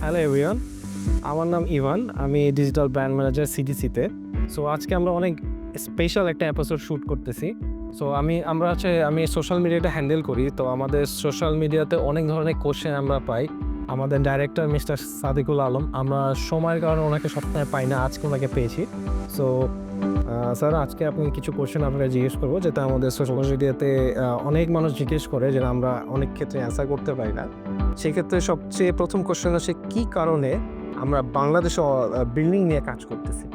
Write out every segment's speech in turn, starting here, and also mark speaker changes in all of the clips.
Speaker 1: Hello everyone, আমার নাম Ivan. আমি ডিজিটাল ব্র্যান্ড ম্যানেজার সিডিসিতে। সো আজকে আমরা অনেক স্পেশাল একটা এপিসোড শ্যুট করতেছি। সো আমি সোশ্যাল মিডিয়াটা হ্যান্ডেল করি। তো আমাদের সোশ্যাল মিডিয়াতে অনেক ধরনের কোশ্চেন আমরা পাই। আমাদের ডাইরেক্টর মিস্টার সাদিকুল আলম, আমরা সময়ের কারণে ওনাকে সপ্তাহে পাই না, আজকে ওনাকে পেয়েছি। সো স্যার, আজকে আপনি কিছু কোশ্চেন আপনাকে জিজ্ঞেস করবো, যেটা আমাদের সোশ্যাল মিডিয়াতে অনেক মানুষ জিজ্ঞেস করে, যেটা আমরা অনেক ক্ষেত্রে অ্যান্সার করতে পারি না। সেক্ষেত্রে সবচেয়ে প্রথম কোশ্চেন হচ্ছে, কী কারণে আমরা বাংলাদেশে বিল্ডিং নিয়ে কাজ করতেছি?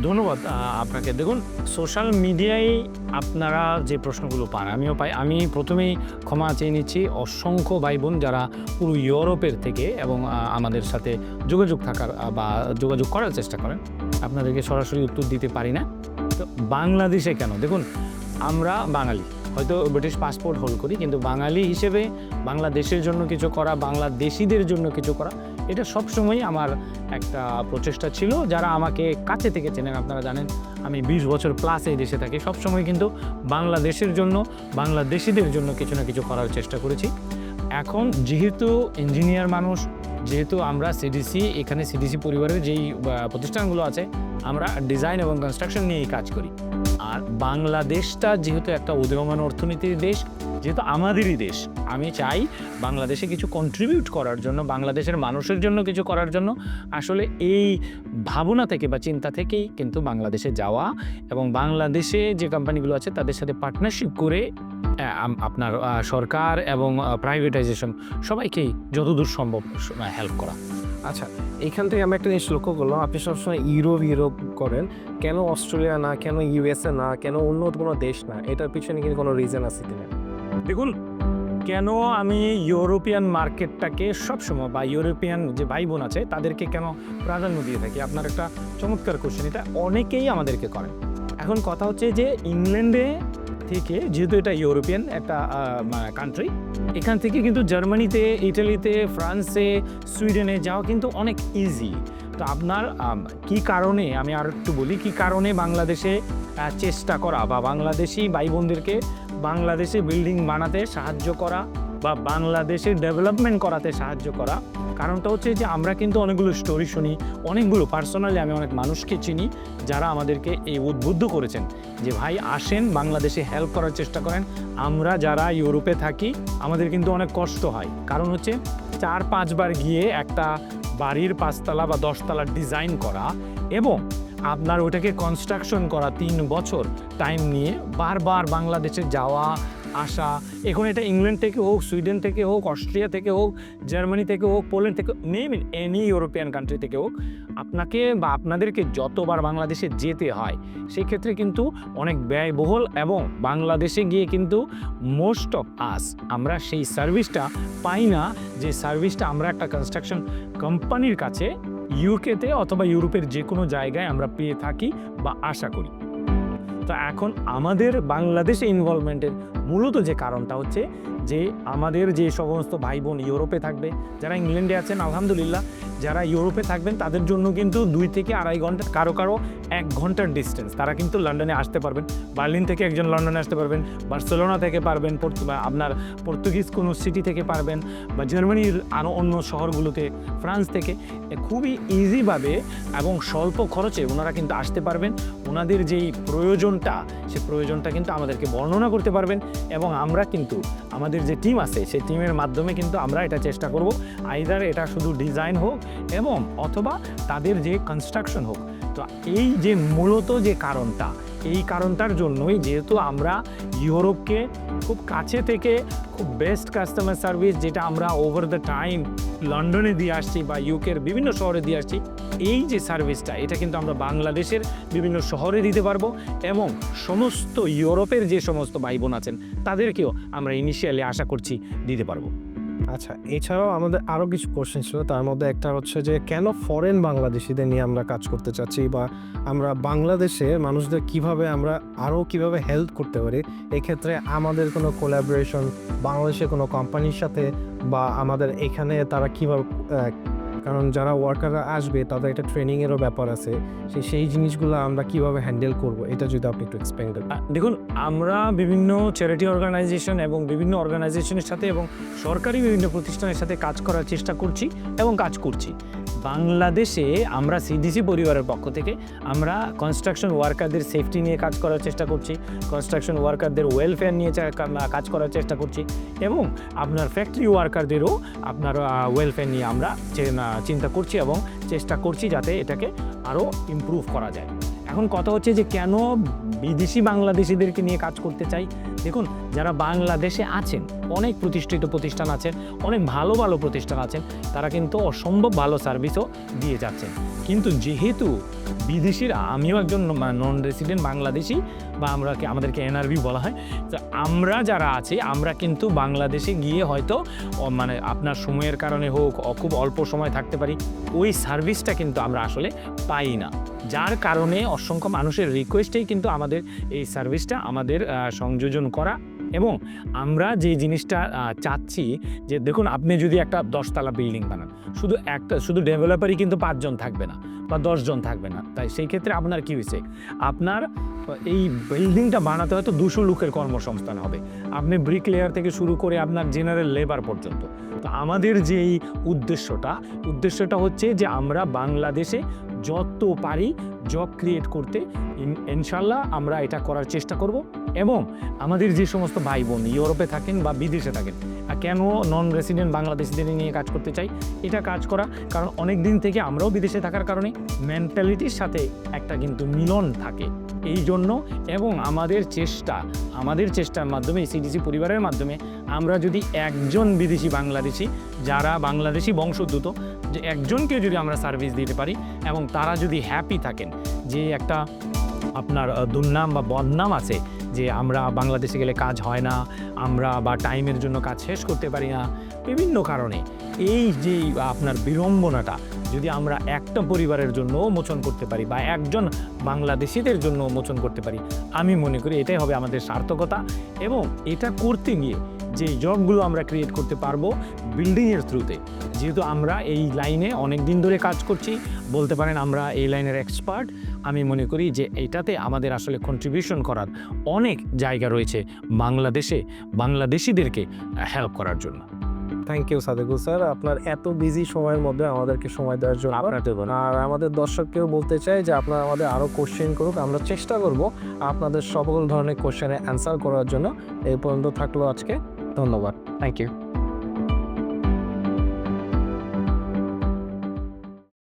Speaker 2: ধন্যবাদ আপনাকে। দেখুন, সোশ্যাল মিডিয়ায় আপনারা যে প্রশ্নগুলো পান আমিও পাই। আমি প্রথমেই ক্ষমা চেয়ে নিচ্ছি অসংখ্য ভাই বোন যারা পুরো ইউরোপের থেকে এবং আমাদের সাথে যোগাযোগ থাকার বা যোগাযোগ করার চেষ্টা করেন। আপনাদেরকে সরাসরি উত্তর দিতে পারি না। তো বাংলাদেশে কেন? দেখুন, আমরা বাঙালি, হয়তো ব্রিটিশ পাসপোর্ট হোল্ড করি, কিন্তু বাঙালি হিসেবে বাংলাদেশের জন্য কিছু করা, বাংলাদেশিদের জন্য কিছু করা, এটা সবসময়ই আমার একটা প্রচেষ্টা ছিল। যারা আমাকে কাছে থেকে চেনেন, আপনারা জানেন আমি 20 বছর প্লাস এই দেশে থাকি। সবসময় কিন্তু বাংলাদেশের জন্য, বাংলাদেশিদের জন্য কিছু না কিছু করার চেষ্টা করেছি। এখন যেহেতু ইঞ্জিনিয়ার মানুষ, যেহেতু আমরা সিডিসি, এখানে সিডিসি পরিবারের যেই প্রতিষ্ঠানগুলো আছে, আমরা ডিজাইন এবং কনস্ট্রাকশন নিয়েই কাজ করি। আর বাংলাদেশটা যেহেতু একটা উদীয়মান অর্থনীতির দেশ, যেহেতু আমাদেরই দেশ, আমি চাই বাংলাদেশে কিছু কন্ট্রিবিউট করার জন্য, বাংলাদেশের মানুষের জন্য কিছু করার জন্য। আসলে এই ভাবনা থেকে বা চিন্তা থেকেই কিন্তু বাংলাদেশে যাওয়া এবং বাংলাদেশে যে কোম্পানিগুলো আছে তাদের সাথে পার্টনারশিপ করে আপনার সরকার এবং প্রাইভেটাইজেশন সবাইকেই যতদূর সম্ভব হেল্প করা।
Speaker 1: আচ্ছা, এইখান থেকে আমি একটা জিনিস লক্ষ্য করলাম, আপনি সবসময় ইউরোপ করেন। কেন অস্ট্রেলিয়া না, কেন ইউএসএ না, কেন অন্য কোনো দেশ না? এটার পিছনে কিন্তু কোনো রিজন আছে কিনা?
Speaker 2: দেখুন, কেন আমি ইউরোপিয়ান মার্কেটটাকে সবসময় বা ইউরোপিয়ান যে ভাই বোন আছে তাদেরকে কেন প্রাধান্য দিয়ে থাকি, আপনার একটা চমৎকার কোশ্চেন। এটা অনেকেই আমাদেরকে করেন। এখন কথা হচ্ছে যে ইংল্যান্ডে থেকে, যেহেতু এটা ইউরোপিয়ান একটা কান্ট্রি, এখান থেকে কিন্তু জার্মানিতে, ইটালিতে, ফ্রান্সে, সুইডেনে যাওয়া কিন্তু অনেক ইজি। তো আপনার কি কারণে, আমি আর একটু বলি, কি কারণে বাংলাদেশে চেষ্টা করা বা বাংলাদেশি ভাই বোনদেরকে বাংলাদেশে বিল্ডিং বানাতে সাহায্য করা বা বাংলাদেশে ডেভেলপমেন্ট করাতে সাহায্য করা। কারণটা হচ্ছে যে আমরা কিন্তু অনেকগুলো স্টোরি শুনি, অনেকগুলো পার্সোনালি আমি অনেক মানুষকে চিনি যারা আমাদেরকে এই উদ্বুদ্ধ করেছেন যে ভাই আসেন, বাংলাদেশে হেল্প করার চেষ্টা করেন। আমরা যারা ইউরোপে থাকি আমাদের কিন্তু অনেক কষ্ট হয়, কারণ হচ্ছে 4-5 বার গিয়ে একটা বাড়ির 5 তলা বা 10 তলা ডিজাইন করা এবং আপনার ওটাকে কনস্ট্রাকশন করা 3 বছর টাইম নিয়ে বারবার বাংলাদেশে যাওয়া আসা। এখন এটা ইংল্যান্ড থেকে হোক, সুইডেন থেকে হোক, অস্ট্রিয়া থেকে হোক, জার্মানি থেকে হোক, পোল্যান্ড থেকে, name in any European country থেকে হোক, আপনাকে বা আপনাদেরকে যতবার বাংলাদেশে যেতে হয় সেক্ষেত্রে কিন্তু অনেক ব্যয়বহুল, এবং বাংলাদেশে গিয়ে কিন্তু মোস্ট অফ আস আমরা সেই সার্ভিসটা পাই না, যে সার্ভিসটা আমরা একটা কনস্ট্রাকশন কোম্পানির কাছে ইউকেতে অথবা ইউরোপের যে কোনো জায়গায় আমরা পেয়ে থাকি বা আশা করি। তো এখন আমাদের বাংলাদেশে ইনভলভমেন্টের মূলত যে কারণটা হচ্ছে যে আমাদের যে সমস্ত ভাই বোন ইউরোপে থাকবে, যারা ইংল্যান্ডে আছেন আলহামদুলিল্লাহ, যারা ইউরোপে থাকবেন তাদের জন্য কিন্তু 2 থেকে 2.5 ঘন্টা, কারো 1 ঘন্টার ডিস্টেন্স, তারা কিন্তু লন্ডনে আসতে পারবেন। বার্লিন থেকে একজন লন্ডনে আসতে পারবেন, বার্সেলোনা থেকে পারবেন, আপনার পর্তুগিজ কোনো সিটি থেকে পারবেন, বা জার্মানির আরও অন্য শহরগুলোতে, ফ্রান্স থেকে খুবই ইজিভাবে এবং স্বল্প খরচে ওনারা কিন্তু আসতে পারবেন। ওনাদের যেই প্রয়োজনটা, সেই প্রয়োজনটা কিন্তু আমাদেরকে বর্ণনা করতে পারবেন, এবং আমরা কিন্তু আমাদের যে টিম আছে সেই টিমের মাধ্যমে কিন্তু আমরা এটা চেষ্টা করব, আইদার এটা শুধু ডিজাইন হোক এবং অথবা তাদের যে কনস্ট্রাকশন হোক। তো এই যে মূলত যে কারণটা, এই কারণটার জন্যই, যেহেতু আমরা ইউরোপকে খুব কাছে থেকে খুব বেস্ট কাস্টমার সার্ভিস, যেটা আমরা ওভার দ্য টাইম লন্ডনে দিয়ে আসছি বা ইউকের বিভিন্ন শহরে দিয়ে আসছি, এই যে সার্ভিসটা, এটা কিন্তু আমরা বাংলাদেশের বিভিন্ন শহরে দিতে পারবো, এবং সমস্ত ইউরোপের যে সমস্ত ভাই বোন আছেন তাদেরকেও আমরা ইনিশিয়ালি আশা করছি দিতে পারবো।
Speaker 1: আচ্ছা, এছাড়াও আমাদের আরও কিছু কোশ্চেন ছিল। তার মধ্যে একটা হচ্ছে যে, কেন ফরেন বাংলাদেশিদের নিয়ে আমরা কাজ করতে চাচ্ছি, বা আমরা বাংলাদেশে মানুষদের কিভাবে আমরা আরও কিভাবে হেল্প করতে পারি। এক্ষেত্রে আমাদের কোনো কোলাবোরেশন বাংলাদেশের কোনো কোম্পানির সাথে, বা আমাদের এখানে তারা কীভাবে কারণ যারা ওয়ার্কাররা আসবে তাদের একটা ট্রেনিংয়েরও ব্যাপার আছে, সেই জিনিসগুলো আমরা কিভাবে হ্যান্ডেল করব, এটা যদি আপনি একটু এক্সপ্লেইন করেন।
Speaker 2: দেখুন, আমরা বিভিন্ন চ্যারিটি অর্গানাইজেশন এবং বিভিন্ন অর্গানাইজেশনের সাথে এবং সরকারি বিভিন্ন প্রতিষ্ঠানের সাথে কাজ করার চেষ্টা করছি এবং কাজ করছি। বাংলাদেশে আমরা সিডিসি পরিবারের পক্ষ থেকে আমরা কনস্ট্রাকশন ওয়ার্কারদের সেফটি নিয়ে কাজ করার চেষ্টা করছি, কনস্ট্রাকশন ওয়ার্কারদের ওয়েলফেয়ার নিয়ে কাজ করার চেষ্টা করছি এবং আপনার ফ্যাক্টরি ওয়ার্কারদেরও আপনার ওয়েলফেয়ার নিয়ে আমরা চিন্তা করছি এবং চেষ্টা করছি যাতে এটাকে আরও ইমপ্রুভ করা যায়। এখন কথা হচ্ছে যে কেন বিদেশি বাংলাদেশিদেরকে নিয়ে কাজ করতে চাই। দেখুন, যারা বাংলাদেশে আছেন, অনেক প্রতিষ্ঠিত প্রতিষ্ঠান আছেন, অনেক ভালো ভালো প্রতিষ্ঠান আছেন, তারা কিন্তু অসম্ভব ভালো সার্ভিসও দিয়ে যাচ্ছেন। কিন্তু যেহেতু বিদেশিরা, আমিও একজন নন রেসিডেন্ট বাংলাদেশি বা আমাদেরকে এনআরবি বলা হয়, তো আমরা যারা আছি আমরা কিন্তু বাংলাদেশে গিয়ে হয়তো মানে আপনার সময়ের কারণে হোক, খুব অল্প সময় থাকতে পারি, ওই সার্ভিসটা কিন্তু আমরা আসলে পাই না। যার কারণে অসংখ্য মানুষের রিকোয়েস্টেই কিন্তু আমাদের এই সার্ভিসটা আমাদের সংযোজন করা। এবং আমরা যে জিনিসটা চাচ্ছি যে দেখুন, আপনি যদি একটা 10তলা বিল্ডিং বানান, শুধু ডেভেলপারই কিন্তু 5 জন থাকবে না বা 10 জন থাকবে না। তাই সেই ক্ষেত্রে আপনার কি হয়েছে, আপনার এই বিল্ডিংটা বানাতে হয়তো 200 লোকের কর্মসংস্থান হবে, আপনি ব্রিকলেয়ার থেকে শুরু করে আপনার জেনারেল লেবার পর্যন্ত। তো আমাদের যেই উদ্দেশ্যটা হচ্ছে যে আমরা বাংলাদেশে যত পারি জব ক্রিয়েট করতে, ইনশাল্লাহ আমরা এটা করার চেষ্টা করব। এবং আমাদের যে সমস্ত ভাই বোন ইউরোপে থাকেন বা বিদেশে থাকেন, কেন নন রেসিডেন্ট বাংলাদেশিদের নিয়ে কাজ করতে চাই, এটা কাজ করা কারণ অনেক দিন থেকে আমরাও বিদেশে থাকার কারণে মেন্টালিটির সাথে একটা কিন্তু মিলন থাকে এই জন্য। এবং আমাদের চেষ্টার মাধ্যমে, সিডিসি পরিবারের মাধ্যমে আমরা যদি একজন বিদেশি বাংলাদেশি যারা বাংলাদেশি বংশোদ্ভূত, যে একজনকে যদি আমরা সার্ভিস দিতে পারি এবং তারা যদি হ্যাপি থাকেন, যে একটা আপনার দুর্নাম বা বদনাম আছে যে আমরা বাংলাদেশে গেলে কাজ হয় না, আমরা বা টাইমের জন্য কাজ শেষ করতে পারি না বিভিন্ন কারণে, এই যে আপনার বিড়ম্বনাটা যদি আমরা একটা পরিবারের জন্য মোচন করতে পারি বা একজন বাংলাদেশিদের জন্য মোচন করতে পারি, আমি মনে করি এটাই হবে আমাদের সার্থকতা। এবং এটা করতে গিয়ে যে জবগুলো আমরা ক্রিয়েট করতে পারবো বিল্ডিংয়ের থ্রুতে, যেহেতু আমরা এই লাইনে অনেক দিন ধরে কাজ করছি, বলতে পারেন আমরা এই লাইনের এক্সপার্ট, আমি মনে করি যে এটাতে আমাদের আসলে কন্ট্রিবিউশন করার অনেক জায়গা রয়েছে বাংলাদেশিদেরকে হেল্প করার জন্য।
Speaker 1: থ্যাংক ইউ সাদেকুল স্যার, আপনার এত বিজি সময়ের মধ্যে আমাদেরকে সময় দেওয়ার জন্য। আর আমাদের দর্শককেও বলতে চাই যে আপনারা আমাদের আরও কোশ্চেন করুক, আমরা চেষ্টা করব আপনাদের সকল ধরনের কোশ্চেনের অ্যান্সার করার জন্য। এই পর্যন্ত থাকলো আজকে, ধন্যবাদ, থ্যাংক ইউ।